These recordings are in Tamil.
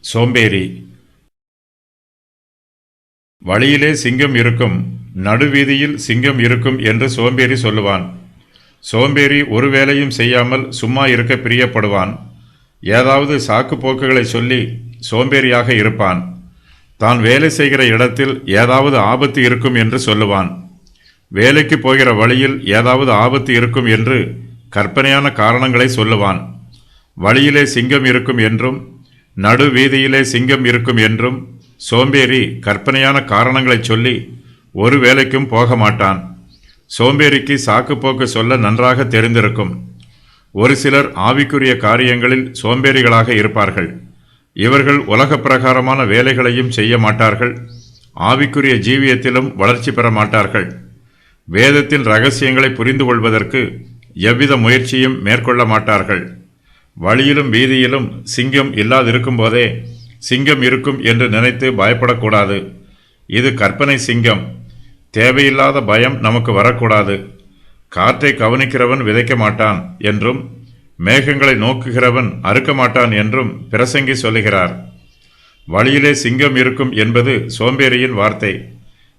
சோம்பேறி. வழியிலே சிங்கம் இருக்கும், நடுவீதியில் சிங்கம் இருக்கும் என்று சோம்பேறி சொல்லுவான். சோம்பேறி ஒரு வேலையும் செய்யாமல் சும்மா இருக்க பிரியப்படுவான். ஏதாவது சாக்கு போக்குகளை சொல்லி சோம்பேறியாக இருப்பான். தான் வேலை செய்கிற இடத்தில் ஏதாவது ஆபத்து இருக்கும் என்று சொல்லுவான். வேலைக்கு போகிற வழியில் ஏதாவது ஆபத்து இருக்கும் என்று கற்பனையான காரணங்களை சொல்லுவான். வழியிலே சிங்கம் இருக்கும் என்றும் நடு வீதியிலே சிங்கம் இருக்கும் என்றும் சோம்பேறி கற்பனையான காரணங்களை சொல்லி ஒரு வேலைக்கும் போக மாட்டான். சோம்பேறிக்கு சாக்குப்போக்கு சொல்ல நன்றாக தெரிந்திருக்கும். ஒரு சிலர் ஆவிக்குரிய காரியங்களில் சோம்பேறிகளாக இருப்பார்கள். இவர்கள் உலக பிரகாரமான வேலைகளையும் செய்ய மாட்டார்கள். ஆவிக்குரிய ஜீவியத்திலும் வளர்ச்சி பெற மாட்டார்கள். வேதத்தின் ரகசியங்களை புரிந்து கொள்வதற்கு எவ்வித முயற்சியும் மேற்கொள்ள மாட்டார்கள். வழியிலும் வீதியிலும் சிங்கம் இல்லாதிருக்கும் போதே சிங்கம் இருக்கும் என்று நினைத்து பயப்படக்கூடாது. இது கற்பனை சிங்கம். தேவையில்லாத பயம் நமக்கு வரக்கூடாது. காற்றை கவனிக்கிறவன் விதைக்க மாட்டான் என்றும் மேகங்களை நோக்குகிறவன் அறுக்க மாட்டான் என்றும் பிரசங்கி சொல்லுகிறார். வழியிலே சிங்கம் இருக்கும் என்பது சோம்பேறியின் வார்த்தை.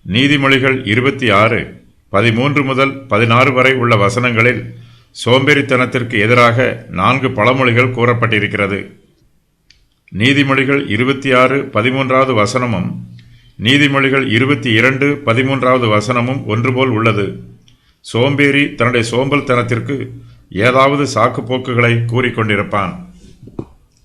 நீதிமொழிகள் 26:13 முதல் 16 வரை உள்ள வசனங்களில் சோம்பேறித்தனத்திற்கு எதிராக 4 பழமொழிகள் கூறப்பட்டிருக்கிறது. நீதிமொழிகள் 26:13 வசனமும் நீதிமொழிகள் 22:13 வசனமும் ஒன்றுபோல் உள்ளது. சோம்பேறி தன்னுடைய சோம்பல் தனத்திற்கு ஏதாவது சாக்கு போக்குகளை கூறிக்கொண்டிருப்பான்.